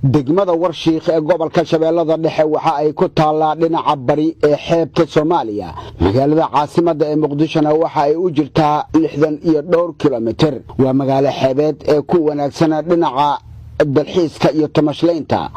degmada Warshiikh ee gobolka Shabeellada Dhexe waxa ay ku taalaa dhinaca bari ee xeebta Soomaaliya magaalada caasimadda ee Muqdisho waxa ay u jirtaa 62 kilomitir waa magaalo xeebeed ee ku wanaagsan dhinaca dalxiiska iyo tamashlaynta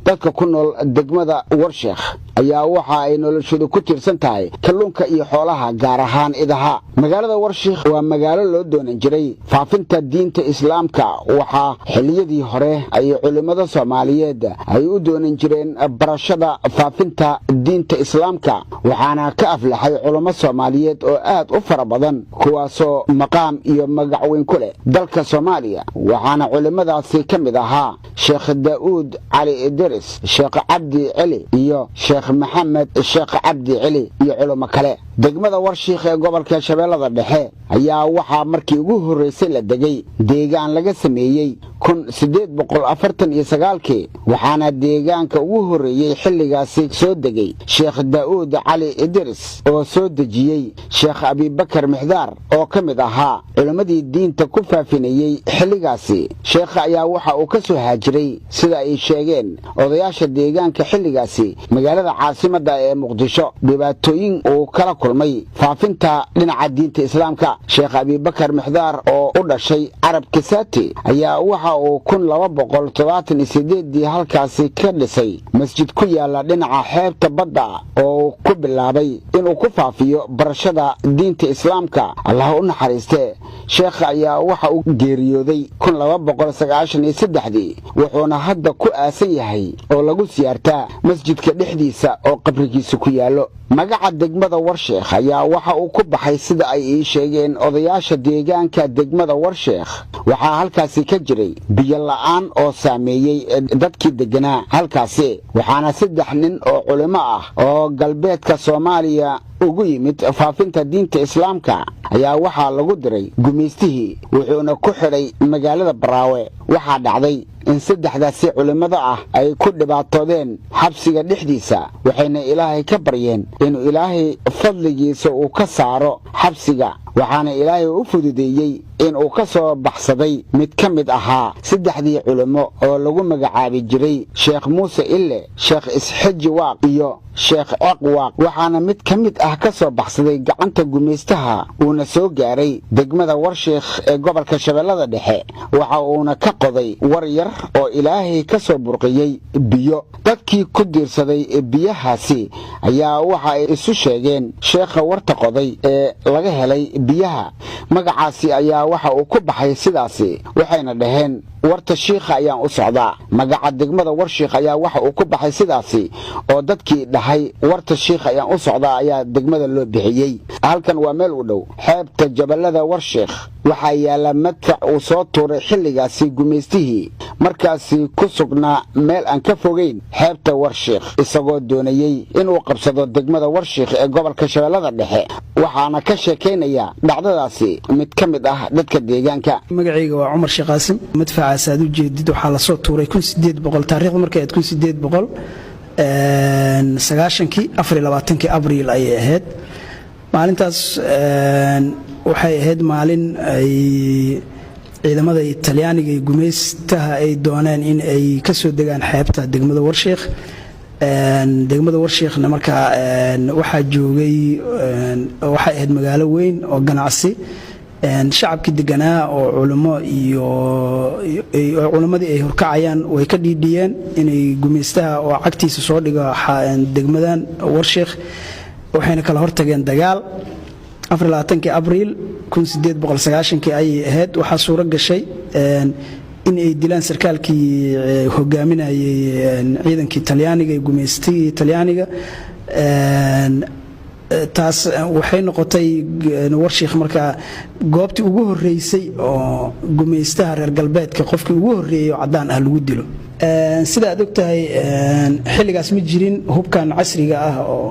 dadka ku nool degmada Warshiikh ayaa waxa ay noloshoodu ku tirsan tahay kalluunka iyo xoolaha gaar ahaan idaha magaalada Warshiikh waa magaalo loo doonan jiray faafinta diinta islaamka waxa xilliyadii hore ay culimada Soomaaliyeed ay u doonan jireen barashada faafinta diinta islaamka waxaana ka aflaxay culimo Soomaaliyeed oo aad u fara badan kuwaasoo maqaam iyo magac weyn ku leh dalka Soomaaliya waxaana culimadaasi kamid ahaa Sheekh Daawud Ali Idris Sheekh Abdi Ali iyo Sheekh Maxamed Sheekh Abdi Ali iyo culimo kale degmada Warshiikh ee gobolka Shabeellada Dhexe ayaa waxa markii ugu horeysay la degay deegaan laga sameeyay 1849 waxaana deegaanka ugu horeeyay xilligaasi soo degay Sheekh Daawud Ali Idris oo soo dejiyay Sheekh Abi Bakar Mixdaar oo kamid ahaa culimadii diinta ku faafinayay xilligaasi sheekha ayaa waxa uu ka soo haajiray sida ay sheegeen odayaasha deegaanka xilligaasi magaalada caasimadda ee Muqdisho dhibaatooyin uu kala kulmay faafinta dhinaca diinta islaamka Sheekh Abi Bakar Mixdaar oo u dhashay Arab Kisaati ayaa waxa uu 1278 halkaasi ka dhisay masjid ku yaala dhinaca xeebta badda oo ku bilaabay inuu ku faafiyo barashada diinta islaamka Allah u naxariiste sheekha ayaa waxa uu geeriyooday 1293 wuxuuna hadda ku aasan yahay oo lagu siyaartaa masjidka dhexdiisa oo qabrigiisa ku yaalo magaca degmada Warshiikh ayaa waxa uu ku baxay sida ay sheegeen odayaasha deegaanka degmada Warshiikh waxa halkaasi ka jiray biyo la'aan oo saameeyay dadkii deganaa halkaasi waxaana 3 nin oo culimo ah oo galbeedka Soomaaliya ugu yimid faafinta diinta islaamka ayaa waxa lagu diray gumeystihii wuxuuna ku xidhay magaalada Baraawe waxa dhacday in 3daasi culimada ah ay ku dhibaatoodeen xabsiga dhexdiisa waxayna Ilaahay ka baryeen inuu Ilaahay fadligiisa uu ka saaro xabsiga waxaana Ilaahay u fududeeyay in uu ka soo baxsaday mid kamid ahaa 3dii culimo oo lagu magacaabi jiray Sheekh Muuse Ille Sheekh Isxaji Waaq iyo Sheekh Aqwaaq waxaana mid kamid ah ka soo baxsaday gacanta gumeystaha uuna soo gaaray degmada Warshiikh ee gobolka Shabeellada Dhexe waxa uuna ka qoday war yar oo Ilaahay ka soo burqiyay biyo dadkii ku diirsaday biyahaasi ayaa waxa ay isu sheegeen sheekha warta qoday ee laga helay biyaha magacaasi ayaa waxa uu ku baxay sidaasi waxayna dhaheen warta sheekha ayaan u socdaa magaca degmada Warshiikh ayaa waxa uu ku baxay sidaasi oo dadkii dhahay warta sheekha ayaan u socdaa ayaa degmada loo bixiyay halkan waa meel u dhow xeebta jabalada Warshiikh waxa yaala madfac uu soo tuuray xilligaasi gumeystihii markaasi ku sugnaa meel aan ka fogeyn xeebta Warshiikh isagoo doonayay inuu qabsado degmada Warshiikh ee gobolka Shabeellada Dhexe waxaana ka sheekeynaya dhacdadaasi mid kamid ah dadka deegaanka magacayga waa Umar Sheekh Qaasim madfacaas aad u jeedid waxa la soo tuuray 1800 taariikhda markay aad 1800 sagaashankii 24 Abriil ay ahayd maalintaas waxay ahayd maalin ay ciidamada Talyaaniga ee gumeystaha ay dooneen in ay ka soo degaan xeebta degmada Warshiikh degmada Warshiikhna marka waxa joogay waxa ahayd magaalo weyn oo ganacsi shacabkii deganaa oo culimo iyo culimadii ay horkacayaan way ka dhiidhiyeen inay gumeystaha oo cagtiisa soo dhigo degmadan Warshiikh waxayna kala hortageen dagaal 24 Abriil 1890 ay ahayd waxa suura gashay in ay dilaan sarkaalkii hogaaminayay ciidankii Talyaaniga ee gumeystii Talyaaniga taas waxay noqotay Warshiikh marka goobtii ugu horeysay oo gumeystaha reer galbeedka qofkii ugu horeeyay oo cadaan ah lagu dilo sida aad ogtahay xilligaas ma jirin hubkan casriga ah oo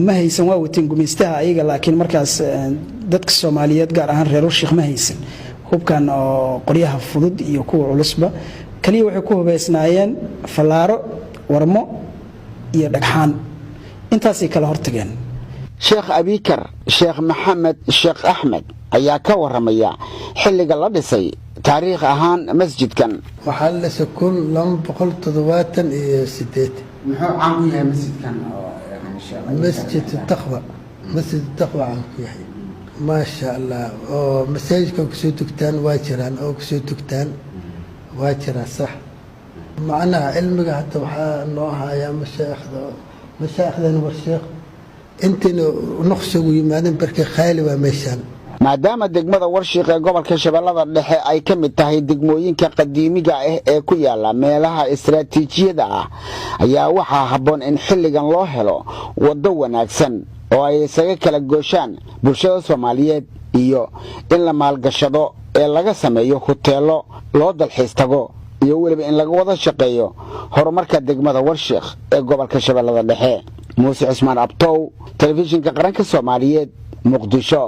ma haysan waa wateen gumeystaha ayaga laakiin markaas dadka Soomaaliyeed gaar ahaan reer Warshiikh ma haysan hubkan oo qoryaha fudud iyo kuwa culusba kaliya waxay ku hubeysnaayeen falaaro warmo iyo dhagxaan intaasay kala hortageen Sheekh Abikar Sheekh Maxamed Sheekh Ahmed ayaa ka waramaya xilliga la dhisay taariikh ahaan masjidkan waxaa la sokol 278 muxuu caan ku yahay masjidkan masjid taqwa caan ku yahay maasha allah oo masaajidka kusoo tugtaan waa jiraan oo kusoo tugtaan waa jira sax macnaha cilmiga hadda waxaa noo hayaa mashaayikhdan warsheekh intina naqshagu yimaadeen barkay khaali waa meeshaan maadaama degmada Warshiiq ee gobolka Shabeellada Dhexe ay ka mid tahay degmooyinka qadiimiga ah ee ku yaala meelaha istiraatiijiyada ah ayaa waxaa habboon in xilligan loo helo wado wanaagsan oo ay isaga kala gooshaan bulshada Soomaaliyeed iyo in la maalgashado ee laga sameeyo hoteelo loo dalxiis tago iyo waliba in laga wada shaqeeyo horumarka degmada Warshiiq ee gobolka Shabeellada Dhexe Muuse Cismaan Abtow telefishinka qaranka Soomaaliyeed Muqdisho